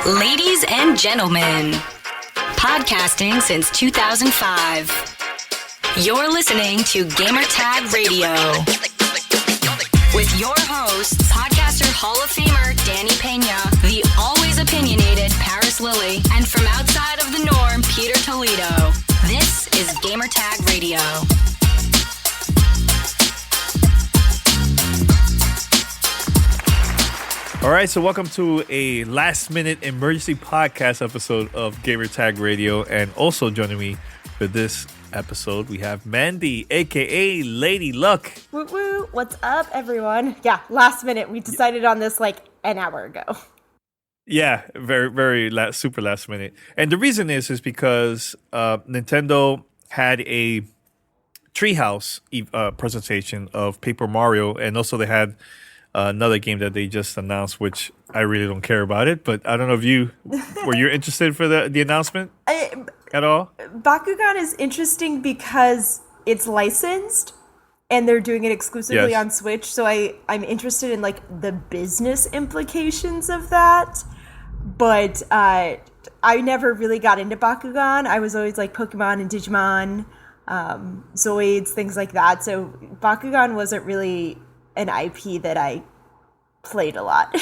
Ladies and gentlemen, podcasting since 2005. You're listening to Gamertag Radio. With your hosts, podcaster Hall of Famer Danny Pena, the always opinionated Paris Lilly, and from outside of the norm, Peter Toledo. This is Gamertag Radio. All right, so welcome to a last-minute emergency podcast episode of Gamertag Radio, and also joining me for this episode, we have Mandy, aka Lady Luck. Woo woo! What's up, everyone? Yeah, last minute. We decided on this like an hour ago. Yeah, very super last minute, and the reason is because Nintendo had a Treehouse presentation of Paper Mario, and also they had another game that they just announced, which I really don't care about it, but I don't know if you were you interested for the announcement at all? Bakugan is interesting because it's licensed and they're doing it exclusively on Switch, so I'm interested in like the business implications of that. But I never really got into Bakugan. I was always like Pokemon and Digimon, Zoids, things like that. So Bakugan wasn't really an IP that I played a lot.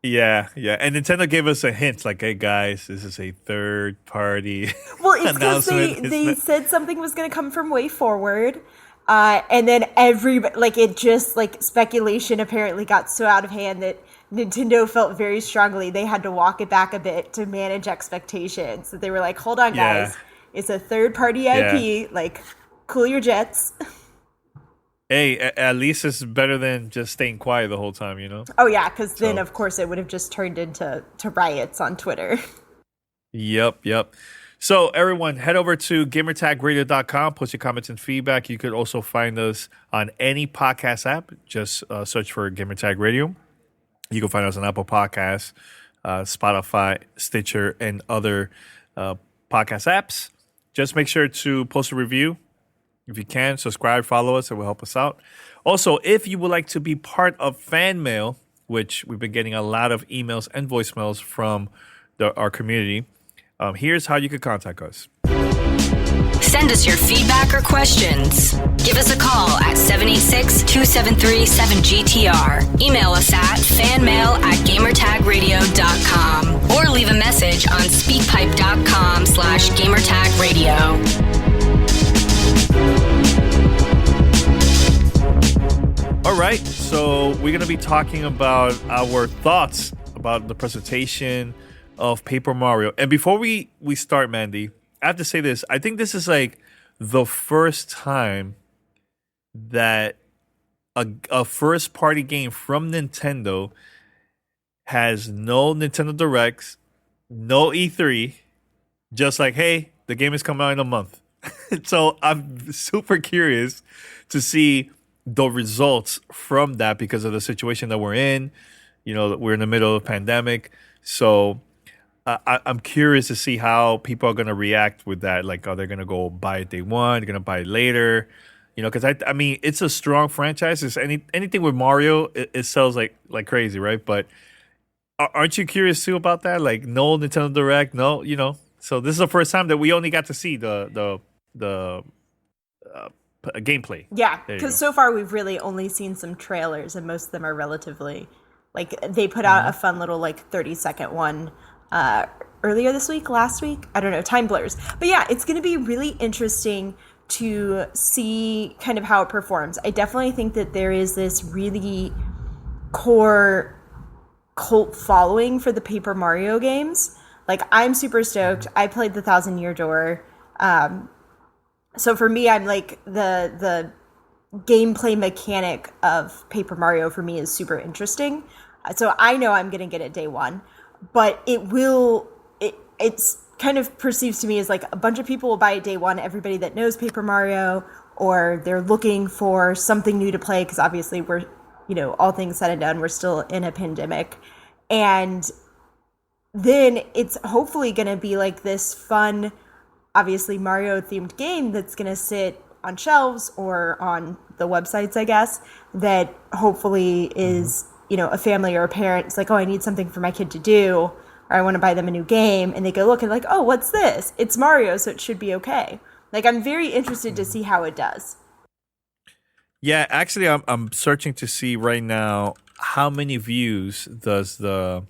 Yeah. And Nintendo gave us a hint, like, hey guys, this is a third party. Well, it's because they said something was going to come from Way Forward, and then speculation apparently got so out of hand that Nintendo felt very strongly they had to walk it back a bit to manage expectations. So they were like, hold on, guys, it's a third party IP, like, cool your jets. Hey, at least it's better than just staying quiet the whole time, you know? Oh, yeah, because then, of course, it would have just turned into riots on Twitter. Yep. So, everyone, head over to gamertagradio.com, post your comments and feedback. You could also find us on any podcast app. Just search for Gamertag Radio. You can find us on Apple Podcasts, Spotify, Stitcher, and other podcast apps. Just make sure to post a review. If you can, subscribe, follow us. It will help us out. Also, if you would like to be part of fan mail, which we've been getting a lot of emails and voicemails from our community, here's how you could contact us. Send us your feedback or questions. Give us a call at 786-273-7GTR. Email us at fanmail@gamertagradio.com or leave a message on speakpipe.com/gamertagradio. All right, so we're going to be talking about our thoughts about the presentation of Paper Mario. And before we start, Mandy, I have to say this. I think this is like the first time that a first-party game from Nintendo has no Nintendo Directs, no E3, just like, hey, the game is coming out in a month. So I'm super curious to see the results from that because of the situation that we're in. You know, we're in the middle of a pandemic. So I'm curious to see how people are going to react with that. Like, are they going to go buy it day one? They're going to buy it later? You know, because I mean, it's a strong franchise. It's anything with Mario, it sells like crazy, right? But aren't you curious too about that? Like, no Nintendo Direct, no, you know. So this is the first time that we only got to see the gameplay. Yeah, because so far we've really only seen some trailers, and most of them are relatively, like, they put out a fun little, like, 30-second one earlier this week, last week? I don't know, time blurs. But yeah, it's going to be really interesting to see kind of how it performs. I definitely think that there is this really core cult following for the Paper Mario games. Like, I'm super stoked. I played the Thousand Year Door. So for me, I'm like, the gameplay mechanic of Paper Mario for me is super interesting. So I know I'm going to get it day one, but it's kind of perceives to me as like a bunch of people will buy it day one. Everybody that knows Paper Mario, or they're looking for something new to play, because obviously we're, you know, all things said and done, we're still in a pandemic. And then it's hopefully going to be like this fun, obviously Mario-themed game that's going to sit on shelves or on the websites, I guess, that hopefully is, you know, a family or a parent. It's like, oh, I need something for my kid to do. or I want to buy them a new game, and they go look and like, oh, what's this? It's Mario, so it should be okay. Like, I'm very interested to see how it does. Yeah, actually, I'm searching to see right now how many views does the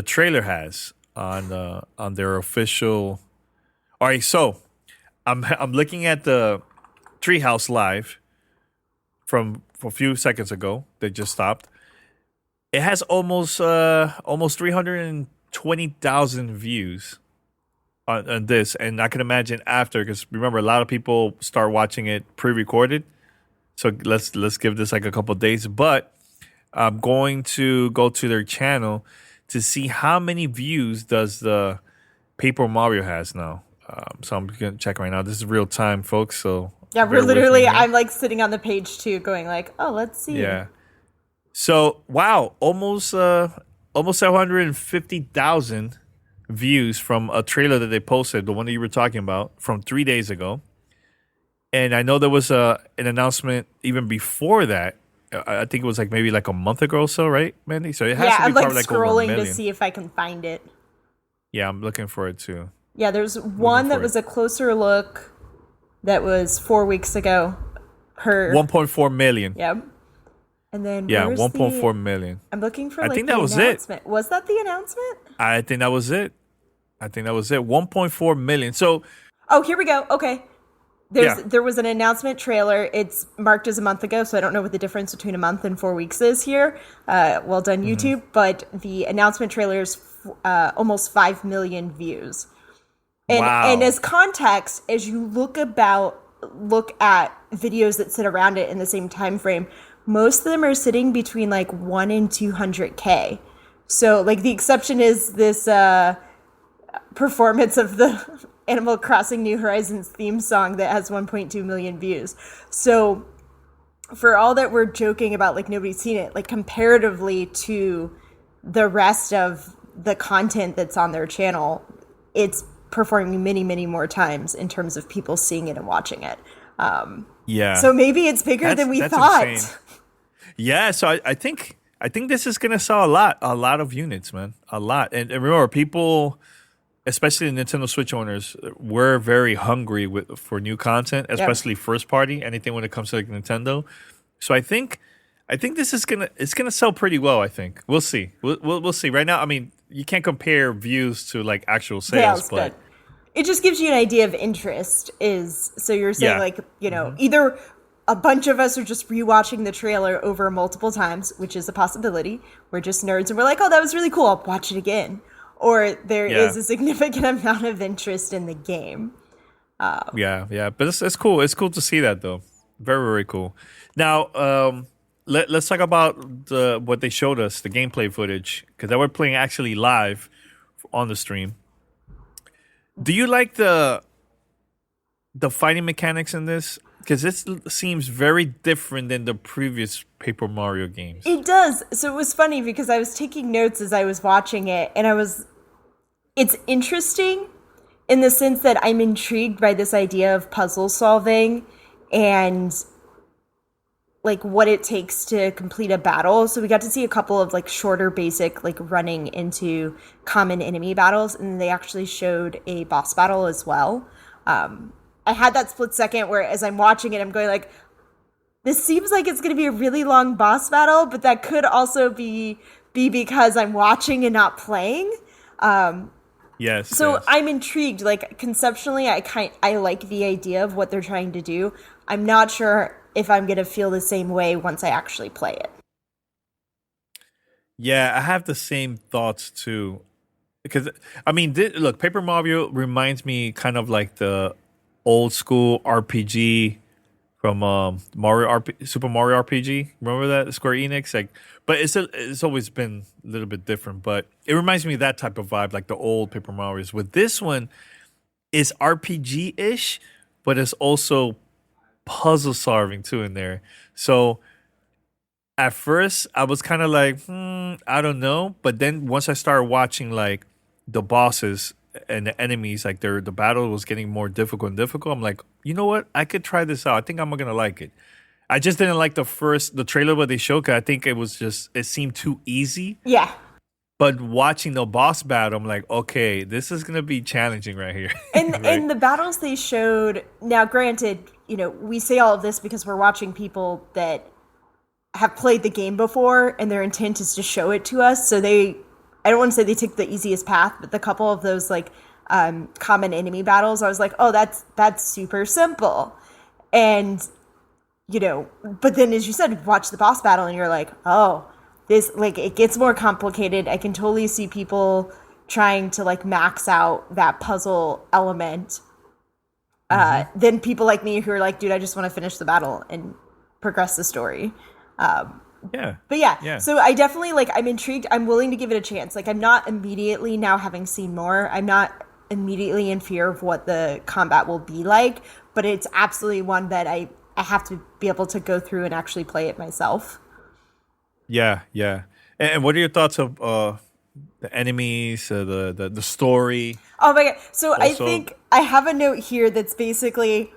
trailer has on their official. All right, so I'm looking at the Treehouse live from a few seconds ago. They just stopped. It has almost 320,000 views on this, and I can imagine after, because remember, a lot of people start watching it pre-recorded. So let's give this like a couple of days, but I'm going to go to their channel to see how many views does the Paper Mario has now. So I'm gonna check right now. This is real time, folks. So yeah, we're literally. I'm like sitting on the page too, going like, oh, let's see. Yeah. So wow, almost 750,000 views from a trailer that they posted, the one that you were talking about from 3 days ago. And I know there was an announcement even before that. I think it was like maybe like a month ago or so, right, Mandy? So it has to be I'm like probably like over a scrolling million. to see if I can find it. Yeah, I'm looking for it too. Yeah, there's one that was a closer look that was 4 weeks ago. 1.4 million. Yep. And then 1.4 million. I'm looking for I like think the that was announcement. it. Was that the announcement? I think that was it. 1.4 million. So oh, here we go. Okay. There was an announcement trailer. It's marked as a month ago, so I don't know what the difference between a month and 4 weeks is here. Well done, YouTube. But the announcement trailer is almost 5 million views. And, and as context, as you look at videos that sit around it in the same time frame, most of them are sitting between like 1 and 200K. So like the exception is this performance of the Animal Crossing New Horizons theme song that has 1.2 million views. So for all that we're joking about, like nobody's seen it, like comparatively to the rest of the content that's on their channel, it's performing many, many more times in terms of people seeing it and watching it. So maybe it's bigger than we thought. Insane. Yeah, so I think this is gonna sell a lot of units, man, a lot. And remember, people, especially the Nintendo Switch owners, we're very hungry for new content, especially first party, anything when it comes to like Nintendo. So I think this is gonna sell pretty well. I think we'll see. We'll see. Right now, I mean, you can't compare views to like actual sales, but it just gives you an idea of interest. So you're saying like, you know, either a bunch of us are just rewatching the trailer over multiple times, which is a possibility. We're just nerds and we're like, oh, that was really cool. I'll watch it again. Or there is a significant amount of interest in the game. But it's cool. It's cool to see that, though. Very, very cool. Now, let's talk about what they showed us, the gameplay footage, because they were playing actually live on the stream. Do you like the fighting mechanics in this? Because this seems very different than the previous Paper Mario games. It does. So it was funny because I was taking notes as I was watching it, and it's interesting in the sense that I'm intrigued by this idea of puzzle solving and like what it takes to complete a battle. So we got to see a couple of like shorter, basic, like running into common enemy battles, and they actually showed a boss battle as well. I had that split second where as I'm watching it, I'm going like, this seems like it's going to be a really long boss battle, but that could also be because I'm watching and not playing. Yes. So I'm intrigued. Like conceptually, I like the idea of what they're trying to do. I'm not sure if I'm going to feel the same way once I actually play it. Yeah, I have the same thoughts too. Because, I mean, look, Paper Mario reminds me kind of like the old school RPG from Super Mario RPG. Remember that Square Enix? Like, but it's always been a little bit different. But it reminds me of that type of vibe, like the old Paper Mario's. With this one, it's RPG-ish, but it's also puzzle solving too in there. So at first, I was kind of like, I don't know. But then once I started watching like the bosses and the enemies, like the battle was getting more difficult and difficult. I'm like, you know what? I could try this out. I think I'm gonna like it. I just didn't like the trailer what they showed, 'cause I think it seemed too easy. Yeah. But watching the boss battle, I'm like, okay, this is gonna be challenging right here. And Right? and the battles they showed, now granted, we say all of this because we're watching people that have played the game before and their intent is to show it to us. So I don't want to say they took the easiest path, but the couple of those like common enemy battles, I was like, oh, that's super simple. And but then as you said, watch the boss battle and you're like, oh, this, like, it gets more complicated. I can totally see people trying to like max out that puzzle element. Then people like me who are like, dude, I just want to finish the battle and progress the story. Yeah. But yeah, so I definitely, like, I'm intrigued. I'm willing to give it a chance. Like, I'm not immediately, now having seen more, I'm not immediately in fear of what the combat will be like, but it's absolutely one that I have to be able to go through and actually play it myself. Yeah, yeah. And what are your thoughts of the enemies, the story? Oh my god! So I Also- think I have a note here that's basically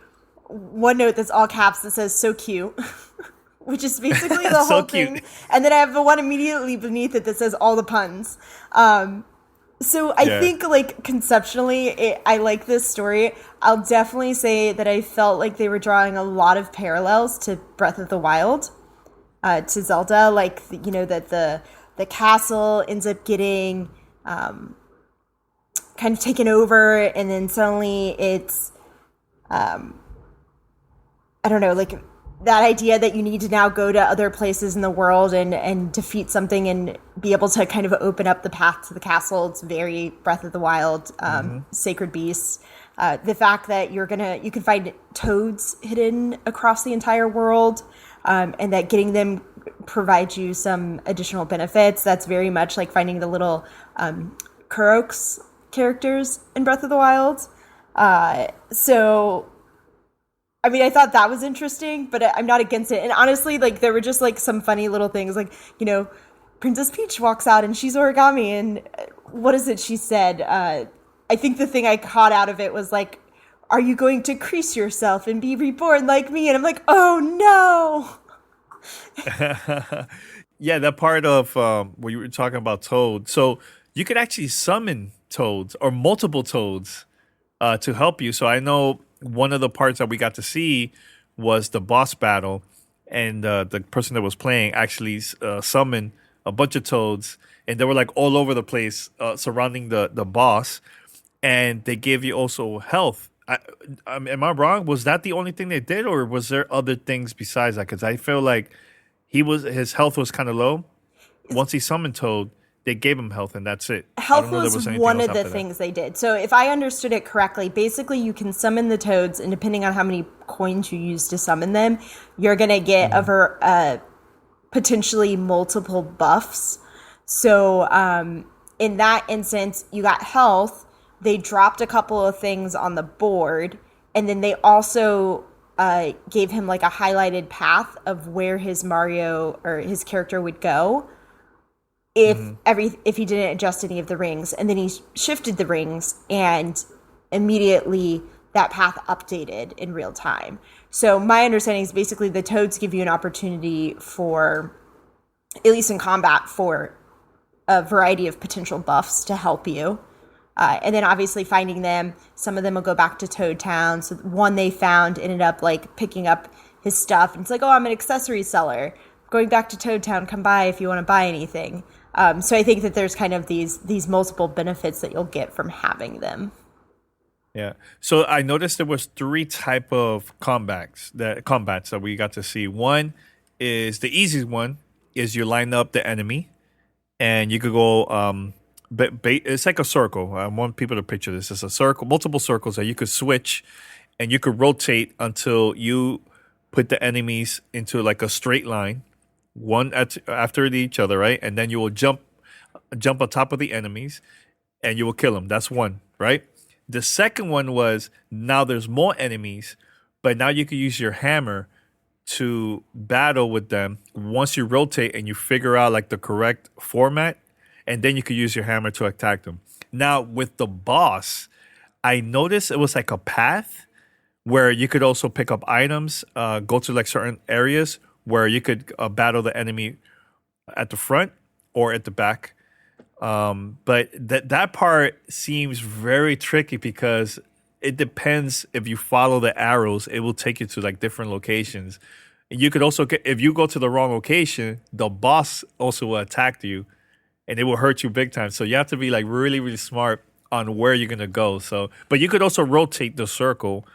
one note that's all caps that says "so cute," which is basically the So whole cute. thing. And then I have the one immediately beneath it that says all the puns. So I Yeah. think, like, conceptually, I like this story. I'll definitely say that I felt like they were drawing a lot of parallels to Breath of the Wild, to Zelda. Like, that the castle ends up getting kind of taken over, and then suddenly it's, I don't know, like, that idea that you need to now go to other places in the world and defeat something and be able to kind of open up the path to the castle. It's very Breath of the Wild, sacred beasts. The fact that you can find toads hidden across the entire world, and that getting them provides you some additional benefits. That's very much like finding the little Kuroks characters in Breath of the Wild. So I mean, I thought that was interesting, but I'm not against it. And honestly, like, there were just like some funny little things, like, Princess Peach walks out and she's Origami, and what is it she said? I think the thing I caught out of it was like, "Are you going to crease yourself and be reborn like me?" And I'm like, oh no. Yeah, that part of where you were talking about Toad. So you could actually summon Toads or multiple Toads to help you. So I know one of the parts that we got to see was the boss battle, and the person that was playing actually summoned a bunch of Toads, and they were like all over the place surrounding the boss, and they gave you also health. Am I wrong? Was that the only thing they did, or was there other things besides that? Because I feel like his health was kind of low. Once he summoned Toad, they gave him health, and that's it. Health was one of the things they did. So if I understood it correctly, basically you can summon the toads, and depending on how many coins you use to summon them, you're going to get potentially multiple buffs. So in that instance, you got health. They dropped a couple of things on the board, and then they also gave him like a highlighted path of where his Mario or his character would go if he didn't adjust any of the rings. And then he shifted the rings, and immediately that path updated in real time. So my understanding is basically the toads give you an opportunity for, at least in combat, for a variety of potential buffs to help you. And then obviously finding them, some of them will go back to Toad Town. So one they found ended up like picking up his stuff, and it's like, oh, I'm an accessory seller. Going back to Toad Town, come by if you want to buy anything. So I think that there's kind of these multiple benefits that you'll get from having them. Yeah. So I noticed there was 3 type of combats that we got to see. One is the easiest one is you line up the enemy, and you could go. It's like a circle. I want people to picture this. It's a circle, multiple circles that you could switch, and you could rotate until you put the enemies into like a straight line, one after each other, right? And then you will jump on top of the enemies, and you will kill them. That's one, right? The second one was, now there's more enemies, but now you can use your hammer to battle with them once you rotate and you figure out like the correct format, and then you could use your hammer to attack them. Now with the boss, I noticed it was like a path where you could also pick up items, go to like certain areas where you could battle the enemy at the front or at the back. But that part seems very tricky because it depends. If you follow the arrows, it will take you to like different locations. And you could also get, if you go to the wrong location, the boss also will attack you, and it will hurt you big time. So you have to be like really, really smart on where you're gonna go. So, but you could also rotate the circle,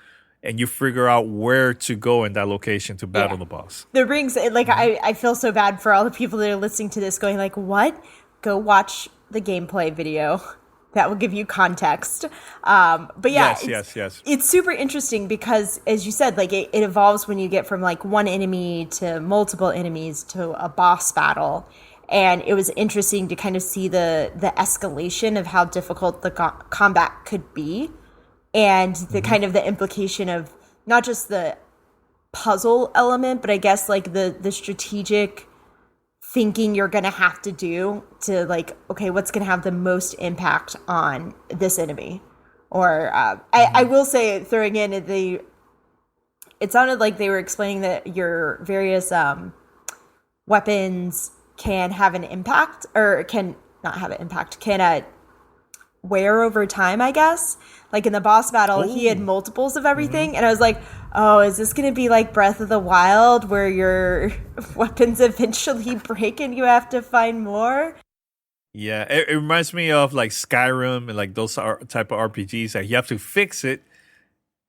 and you figure out where to go in that location to battle the boss. The rings, like I feel so bad for all the people that are listening to this, going like, "What? Go watch the gameplay video." That will give you context. But yeah, yes. It's super interesting because, as you said, like it evolves when you get from like one enemy to multiple enemies to a boss battle. And it was interesting to kind of see the escalation of how difficult the combat could be, and the kind of the implication of not just the puzzle element, but I guess like the strategic thinking you're going to have to do to like, okay, what's going to have the most impact on this enemy? Or I will say, throwing in it sounded like they were explaining that your various weapons can have an impact, or can not have an impact, can wear over time, I guess. Like in the boss battle, he had multiples of everything, and I was like, oh, is this going to be like Breath of the Wild, where your weapons eventually break and you have to find more? Yeah, it reminds me of like Skyrim and like those type of RPGs that you have to fix it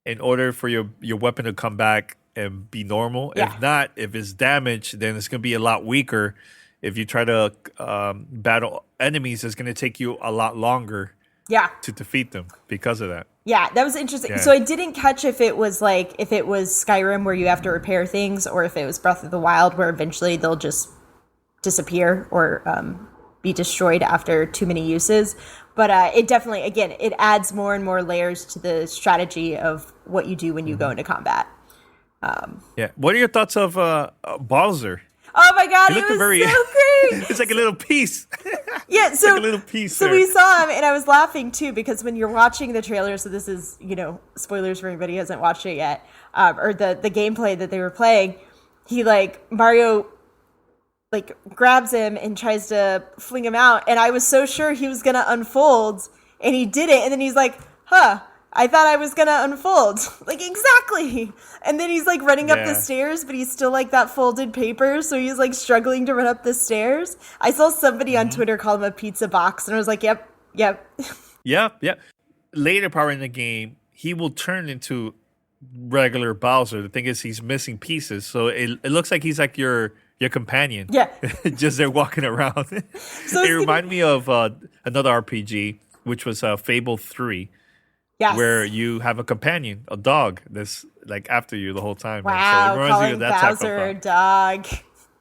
in order for your weapon to come back and be normal. Yeah. If not, if it's damaged, then it's going to be a lot weaker. If you try to battle enemies, it's going to take you a lot longer to defeat them because of that. Yeah, that was interesting. Yeah. So I didn't catch if it was Skyrim where you have to repair things, or if it was Breath of the Wild where eventually they'll just disappear or be destroyed after too many uses. But it definitely, again, it adds more and more layers to the strategy of what you do when you go into combat. Yeah. What are your thoughts of Bowser? Oh my God, He it looked was very- so great. It's like a little piece. Yeah, so like a little piece so there. we saw him, and I was laughing too, because when you're watching the trailer, so this is, spoilers for anybody who hasn't watched it yet, or the gameplay that they were playing, Mario grabs him and tries to fling him out, and I was so sure he was gonna unfold, and he didn't, and then he's like, I thought I was gonna unfold. Like, exactly. And then he's like running up the stairs, but he's still like that folded paper, so he's like struggling to run up the stairs. I saw somebody on Twitter call him a pizza box, and I was like, yep. Yeah. Later part in the game, he will turn into regular Bowser. The thing is, he's missing pieces, so it looks like he's like your companion. Yeah. Just there walking around. So it reminded me of another RPG, which was Fable 3. Yes. Where you have a companion, a dog, that's like after you the whole time. Wow, So it reminds calling me of that Bowser a type of dog.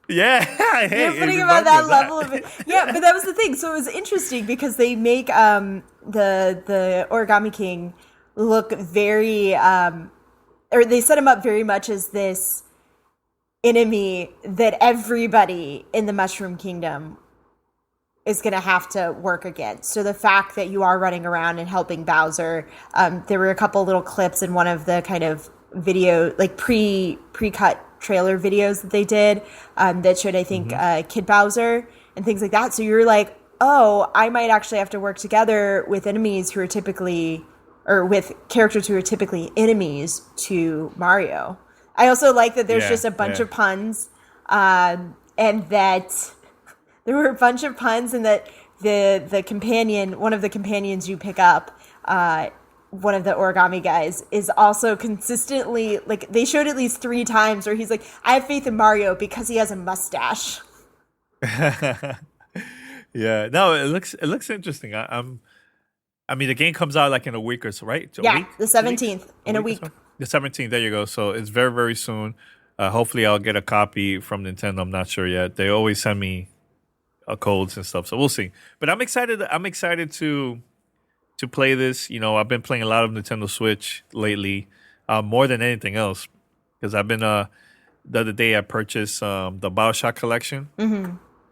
Yeah, hey, You're putting him on that level of it. Yeah, but that was the thing. So it was interesting because they make the Origami King look very, or they set him up very much as this enemy that everybody in the Mushroom Kingdom is going to have to work against. So the fact that you are running around and helping Bowser, there were a couple little clips in one of the kind of video, like pre-cut trailer videos that they did that showed, I think, Kid Bowser and things like that. So you're like, oh, I might actually have to work together with enemies who are typically, or with characters who are typically enemies to Mario. I also like that there's just a bunch of puns, and that there were a bunch of puns, and that the companion, one of the companions you pick up, one of the origami guys, is also consistently, like, they showed at least 3 times where he's like, I have faith in Mario because he has a mustache. Yeah, no, it looks interesting. I mean, the game comes out like in a week or so, right? The 17th, in a week. The 17th, there you go. So it's very, very soon. Hopefully I'll get a copy from Nintendo. I'm not sure yet. They always send me codes and stuff, so we'll see. But I'm excited to play this. I've been playing a lot of Nintendo Switch lately, more than anything else, because I've been the other day I purchased the BioShock collection.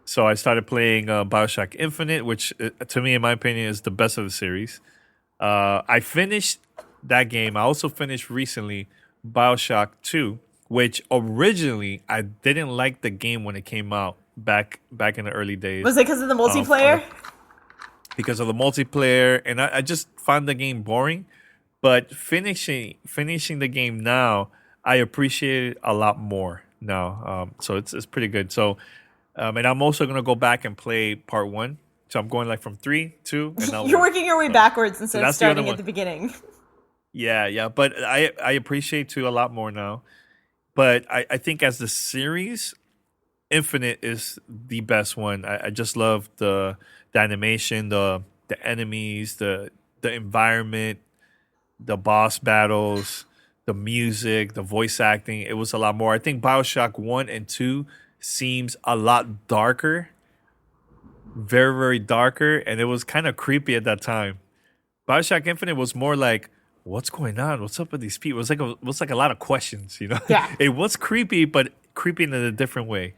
So I started playing BioShock Infinite, which to me, in my opinion, is the best of the series. I finished that game. I also finished recently BioShock 2, which originally I didn't like the game when it came out back in the early days. Was it because of the multiplayer? because of the multiplayer, and I just found the game boring. But finishing the game now, I appreciate it a lot more now. So it's pretty good. So, and I'm also gonna go back and play part one. So I'm going like from 3, 2, and now You're working your way backwards instead of that's the other starting one. at the beginning. Yeah. But I appreciate 2 a lot more now. But I think as the series, Infinite is the best one. I just love the animation, the enemies, the environment, the boss battles, the music, the voice acting. It was a lot more. I think BioShock 1 and 2 seems a lot darker, very, very darker, and it was kind of creepy at that time. BioShock Infinite was more like, what's going on? What's up with these people? It was like a lot of questions, you know? Yeah. It was creepy, but creepy in a different way.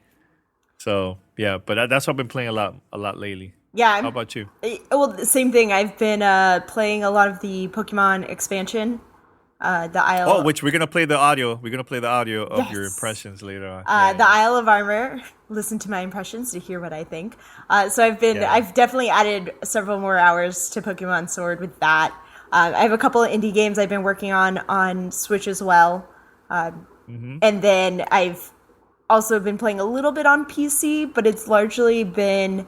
So yeah, but that's what I've been playing a lot lately. Yeah. How about you? Well, the same thing. I've been playing a lot of the Pokemon expansion. The Isle. Oh, which we're gonna play the audio. We're gonna play the audio of your Yes. impressions later on. The Isle of Armor. Listen to my impressions to hear what I think. So Yeah. I've definitely added several more hours to Pokemon Sword with that. I have a couple of indie games I've been working on Switch as well. And then I've also been playing a little bit on PC, but it's largely been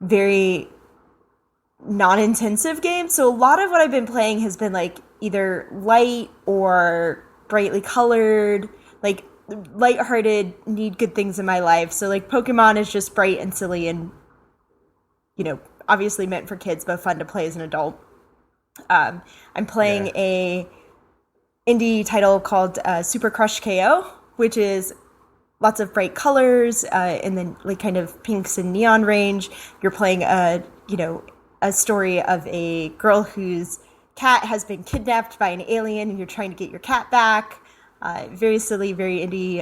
very non-intensive games. So a lot of what I've been playing has been like either light or brightly colored, like lighthearted, need good things in my life. So like Pokemon is just bright and silly and, you know, obviously meant for kids, but fun to play as an adult. I'm playing a indie title called Super Crush KO, which is lots of bright colors and then like kind of pinks and neon range. You're playing a story of a girl whose cat has been kidnapped by an alien and you're trying to get your cat back. Very silly, very indie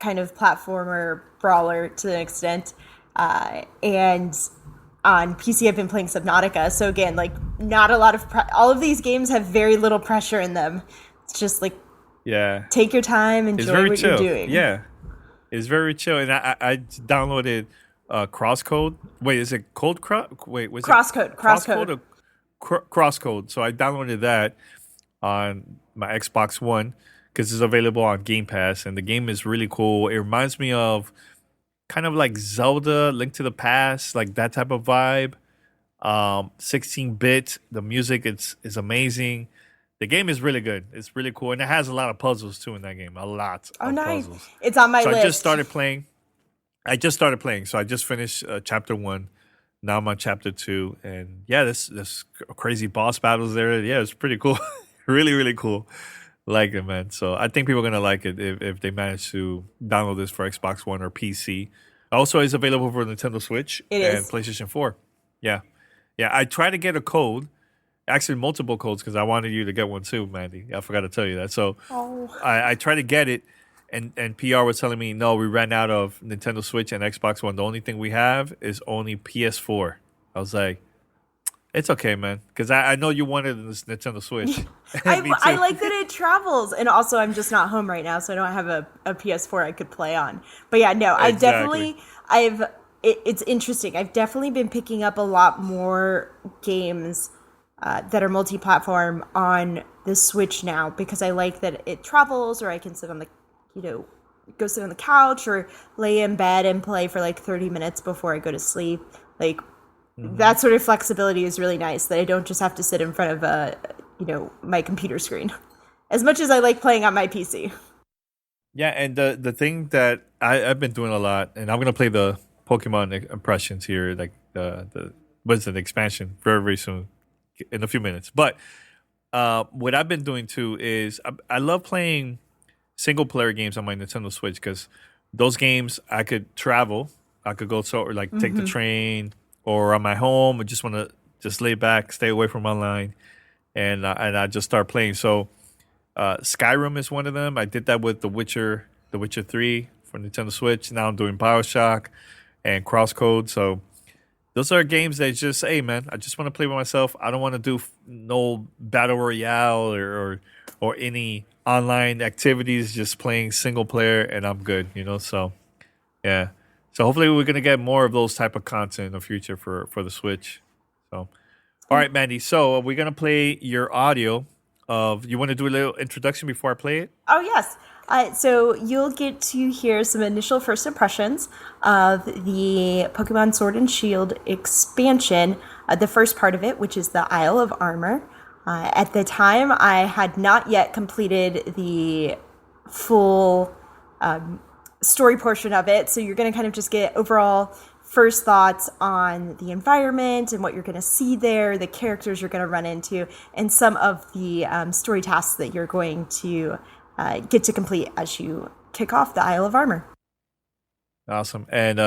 kind of platformer brawler to an extent. And on PC, I've been playing Subnautica. So again, like not a lot of all of these games have very little pressure in them. It's just like take your time, enjoy what you're doing. Yeah, it's very chill. And I downloaded Crosscode. Wait, is it Code Cross? Wait, was Crosscode. it Crosscode? Crosscode. So I downloaded that on my Xbox One because it's available on Game Pass, and the game is really cool. It reminds me of kind of like Zelda, Link to the Past, like that type of vibe. 16-bit. The music is amazing. The game is really good. It's really cool, and it has a lot of puzzles too in that game. A lot. Oh, of nice! Puzzles. It's on my list. I just started playing. So I just finished chapter 1. Now I'm on chapter 2, and yeah, this crazy boss battles there. Yeah, it's pretty cool. Really, really cool. Like it, man. So I think people are gonna like it if they manage to download this for Xbox One or PC. Also, it's available for Nintendo Switch and PlayStation 4. Yeah. I tried to get a code, actually multiple codes, because I wanted you to get one too, Mandy. I forgot to tell you that. So I tried to get it, and PR was telling me, no, we ran out of Nintendo Switch and Xbox One. The only thing we have is only PS4. I was like, it's okay, man, because I know you wanted this Nintendo Switch. I like that it travels, and also I'm just not home right now, so I don't have a PS4 I could play on. But yeah, no, Exactly. It's interesting. I've definitely been picking up a lot more games that are multi-platform on the Switch now because I like that it travels, or I can sit on the, go sit on the couch or lay in bed and play for like 30 minutes before I go to sleep. Like that sort of flexibility is really nice, that I don't just have to sit in front of my computer screen. As much as I like playing on my PC. Yeah, and the thing that I've been doing a lot, and I'm gonna play the Pokemon impressions here, like the expansion very, very soon, in a few minutes. But what I've been doing too is I love playing single player games on my Nintendo Switch because those games I could travel, I could go take the train, or on my home, I just want to just lay back, stay away from online, and I just start playing. So Skyrim is one of them. I did that with The Witcher 3 for Nintendo Switch. Now I'm doing BioShock and Crosscode. So those are games that just, hey, man, I just want to play by myself. I don't want to do no battle royale or any online activities. Just playing single player, and I'm good. So yeah. So hopefully we're gonna get more of those type of content in the future for the Switch. So, all right, Mandy. So we're gonna play your audio of. You want to do a little introduction before I play it? Oh, yes. So you'll get to hear some initial first impressions of the Pokemon Sword and Shield expansion, the first part of it, which is the Isle of Armor. At the time, I had not yet completed the full story portion of it, so you're going to kind of just get overall first thoughts on the environment and what you're going to see there, the characters you're going to run into, and some of the story tasks that you're going to get to complete as you kick off the Isle of Armor. Awesome, and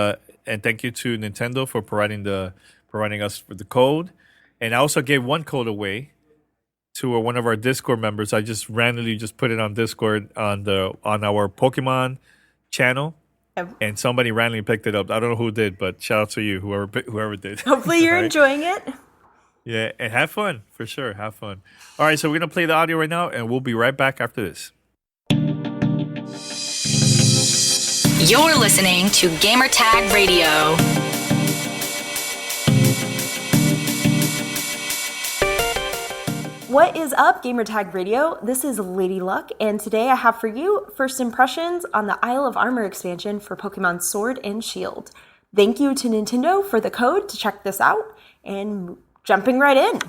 thank you to Nintendo for providing us with the code, and I also gave one code away to one of our Discord members. I just randomly put it on Discord on our Pokemon channel. And somebody randomly picked it up. I don't know who did, but shout out to you, whoever did. Hopefully you're enjoying it. Yeah, and have fun, for sure. Have fun. All right, so we're going to play the audio right now, and we'll be right back after this. You're listening to Gamertag Radio. What is up, Gamertag Radio? This is Lady Luck, and today I have for you first impressions on the Isle of Armor expansion for Pokemon Sword and Shield. Thank you to Nintendo for the code to check this out, and jumping right in.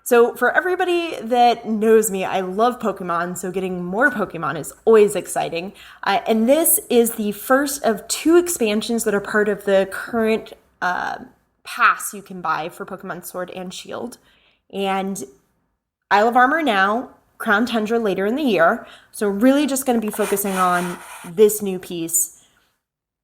So for everybody that knows me, I love Pokemon, so getting more Pokemon is always exciting. And this is the first of two expansions that are part of the current pass you can buy for Pokemon Sword and Shield. And Isle of Armor now, Crown Tundra later in the year. So really just going to be focusing on this new piece.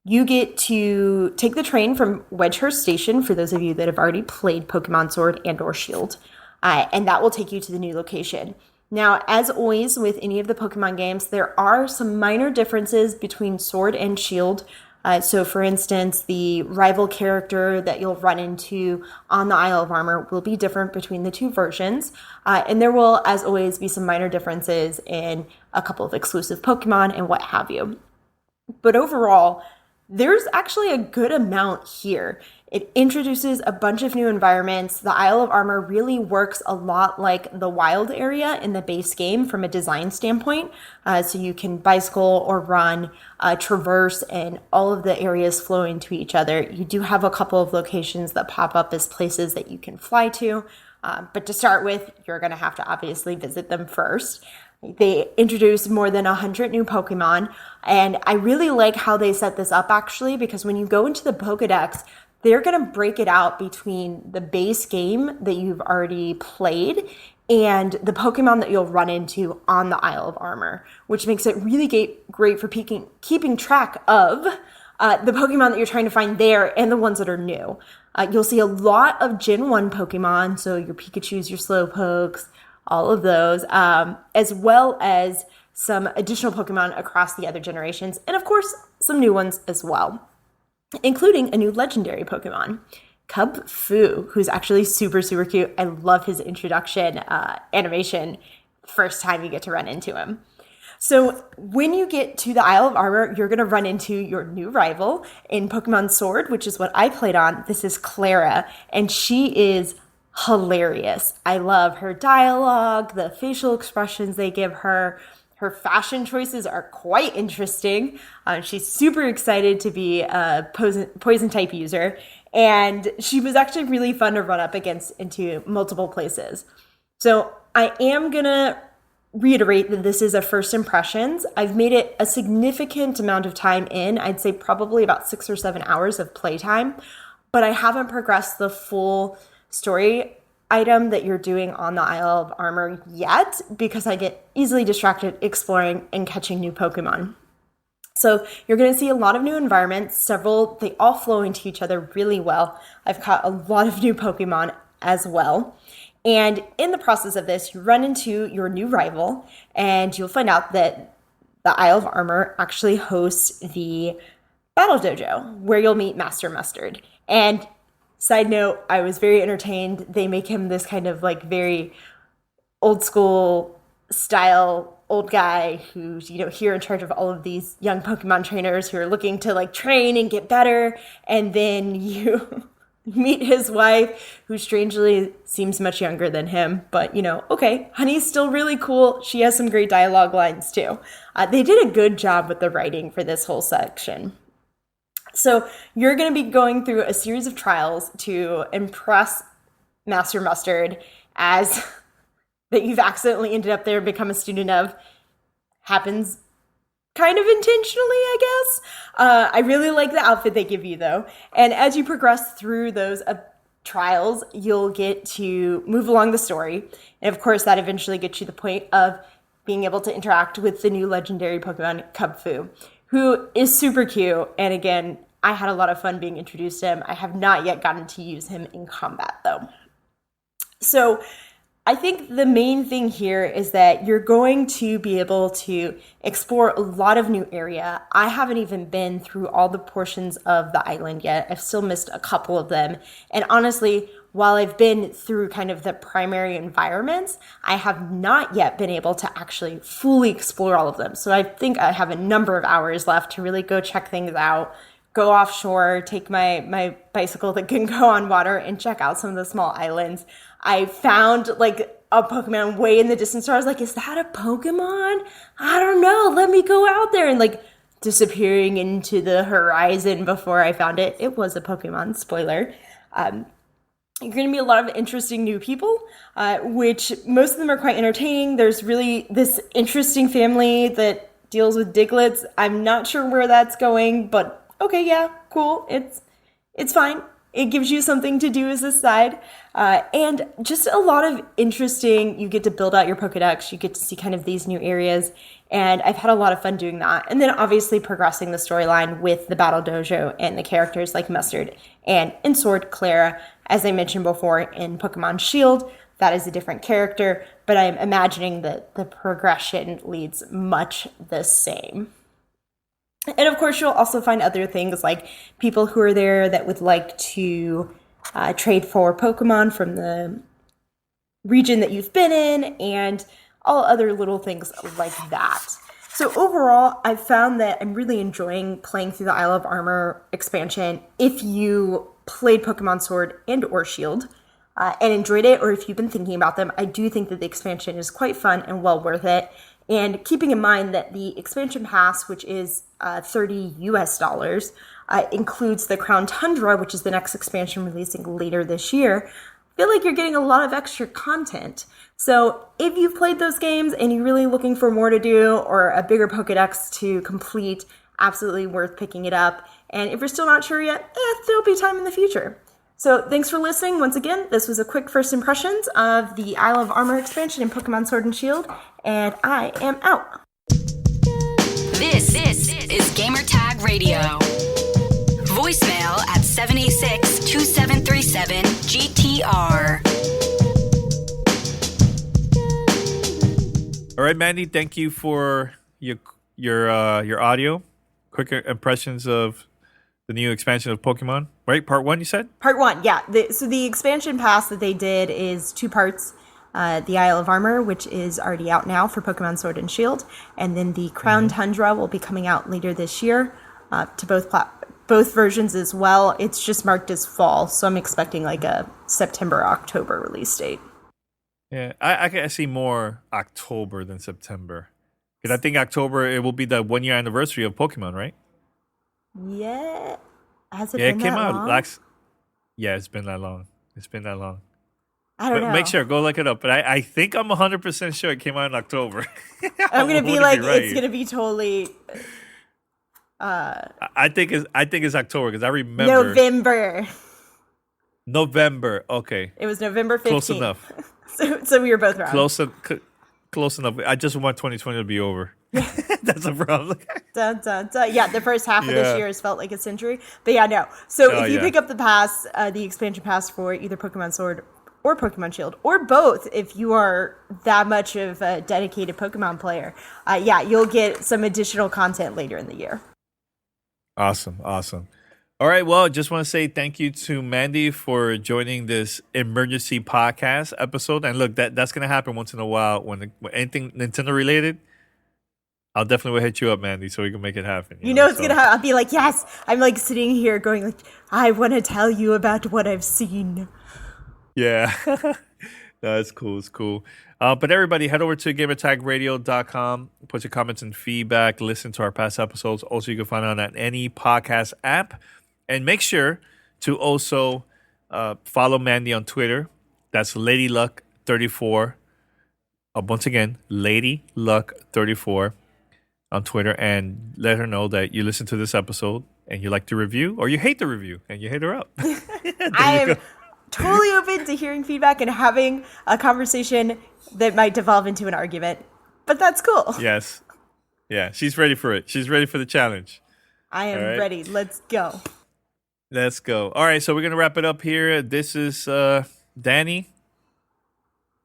You get to take the train from Wedgehurst Station, for those of you that have already played Pokemon Sword and or Shield. And that will take you to the new location. Now, as always with any of the Pokemon games, there are some minor differences between Sword and Shield. So, for instance, the rival character that you'll run into on the Isle of Armor will be different between the two versions. And there will, as always, be some minor differences in a couple of exclusive Pokemon and what have you. But overall, there's actually a good amount here. It introduces a bunch of new environments. The Isle of Armor really works a lot like the wild area in the base game from a design standpoint. So you can bicycle or run, traverse, and all of the areas flow into each other. You do have a couple of locations that pop up as places that you can fly to. But to start with, you're going to have to obviously visit them first. They introduced more than 100 new Pokemon, and I really like how they set this up actually, because when you go into the Pokedex, they're going to break it out between the base game that you've already played and the Pokemon that you'll run into on the Isle of Armor, which makes it really great for keeping track of the Pokemon that you're trying to find there and the ones that are new. You'll see a lot of Gen 1 Pokemon, so your Pikachus, your Slowpokes, all of those, as well as some additional Pokemon across the other generations, and of course, some new ones as well, including a new legendary Pokemon, Cub Fu, who's actually super, super cute. I love his introduction animation first time you get to run into him. So when you get to the Isle of Armor, you're going to run into your new rival in Pokemon Sword, which is what I played on. This is Clara, and she is hilarious. I love her dialogue, the facial expressions they give her. Her fashion choices are quite interesting. She's super excited to be a poison type user, and she was actually really fun to run up against into multiple places. So I am gonna reiterate that this is a first impressions. I've made it a significant amount of time in. I'd say probably about 6 or 7 hours of playtime, but I haven't progressed the full story item that you're doing on the Isle of Armor yet, because I get easily distracted exploring and catching new Pokemon. So you're going to see a lot of new environments, they all flow into each other really well. I've caught a lot of new Pokemon as well. And in the process of this, you run into your new rival, and you'll find out that the Isle of Armor actually hosts the Battle Dojo, where you'll meet Master Mustard. And side note, I was very entertained. They make him this kind of like very old school style old guy who's, here in charge of all of these young Pokemon trainers who are looking to like train and get better. And then you meet his wife, who strangely seems much younger than him. But, okay, Honey's still really cool. She has some great dialogue lines too. They did a good job with the writing for this whole section. So you're going to be going through a series of trials to impress Master Mustard as that you've accidentally ended up there and become a student of. Happens kind of intentionally, I guess. I really like the outfit they give you, though. And as you progress through those trials, you'll get to move along the story. And of course, that eventually gets you the point of being able to interact with the new legendary Pokemon Kubfu, who is super cute. And again, I had a lot of fun being introduced to him. I have not yet gotten to use him in combat, though. So I think the main thing here is that you're going to be able to explore a lot of new area. I haven't even been through all the portions of the island yet. I've still missed a couple of them. And honestly, while I've been through kind of the primary environments, I have not yet been able to actually fully explore all of them. So I think I have a number of hours left to really go check things out, go offshore, take my bicycle that can go on water and check out some of the small islands. I found like a Pokemon way in the distance. So I was like, is that a Pokemon? I don't know. Let me go out there. And like disappearing into the horizon before I found it. It was a Pokemon, spoiler. You're going to meet a lot of interesting new people, which most of them are quite entertaining. There's really this interesting family that deals with Digletts. I'm not sure where that's going, but okay, yeah, cool. It's fine. It gives you something to do as a side. And just a lot of interesting, you get to build out your Pokedex. You get to see kind of these new areas. And I've had a lot of fun doing that. And then obviously progressing the storyline with the Battle Dojo and the characters like Mustard and in Sword Clara. As I mentioned before, in Pokemon Shield, that is a different character. But I'm imagining that the progression leads much the same. And of course, you'll also find other things like people who are there that would like to trade for Pokemon from the region that you've been in and all other little things like that. So overall, I've found that I'm really enjoying playing through the Isle of Armor expansion if you played Pokemon Sword and or Shield and enjoyed it, or if you've been thinking about them. I do think that the expansion is quite fun and well worth it. And keeping in mind that the expansion pass, which is $30 US, includes the Crown Tundra, which is the next expansion releasing later this year, I feel like you're getting a lot of extra content. So if you've played those games and you're really looking for more to do or a bigger Pokedex to complete, absolutely worth picking it up. And if you're still not sure yet, there'll be time in the future. So thanks for listening. Once again, this was a quick first impressions of the Isle of Armor expansion in Pokemon Sword and Shield, and I am out. This is Gamertag Radio. Voicemail at 786-2737-GTR. All right, Mandy, thank you for your audio. Quick impressions of the new expansion of Pokemon, right? Part 1, you said? Part 1, yeah. So the expansion pass that they did is 2 parts. The Isle of Armor, which is already out now for Pokemon Sword and Shield. And then the Crown Tundra will be coming out later this year to both versions as well. It's just marked as fall, so I'm expecting like a September, October release date. Yeah, I see more October than September. Because I think October, it will be the 1-year anniversary of Pokemon, right? Yeah. Has it Yeah, been it came that out long? Yeah, it's been that long. I don't know. Make sure, go look it up. But I think I'm 100% sure it came out in October. I'm gonna be like, right. it's gonna be totally I think it's October because I remember November. Okay, It was November 15th. close enough. So we were both wrong. Close enough. I just want 2020 to be over. That's a problem. Dun, dun, dun. Yeah, the first half of this year has felt like a century. But yeah, no. So if you pick up the pass, the expansion pass for either Pokemon Sword or Pokemon Shield, or both, if you are that much of a dedicated Pokemon player, you'll get some additional content later in the year. Awesome. All All right. Well, just want to say thank you to Mandy for joining this emergency podcast episode. And look, that's going to happen once in a while when anything Nintendo related. I'll definitely hit you up, Mandy, so we can make it happen. You know it's going to happen. I'll be like, yes. I'm like sitting here going like, I want to tell you about what I've seen. Yeah. No, it's cool. It's cool. But everybody, head over to gamertagradio.com. Put your comments and feedback. Listen to our past episodes. Also, you can find it on any podcast app. And make sure to also follow Mandy on Twitter. That's LadyLuck34. Once again, LadyLuck34 on Twitter. And let her know that you listen to this episode and you like the review or you hate the review and you hit her up. I am totally open to hearing feedback and having a conversation that might devolve into an argument. But that's cool. Yes. Yeah, she's ready for it. She's ready for the challenge. I am ready. Let's go. Let's go. All right, so we're going to wrap it up here. This is Danny.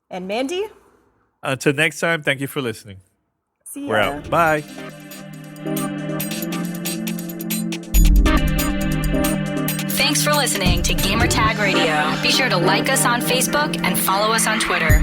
And Mandy. Until next time, thank you for listening. See ya. We're out. Bye. Thanks for listening to Gamertag Radio. Be sure to like us on Facebook and follow us on Twitter.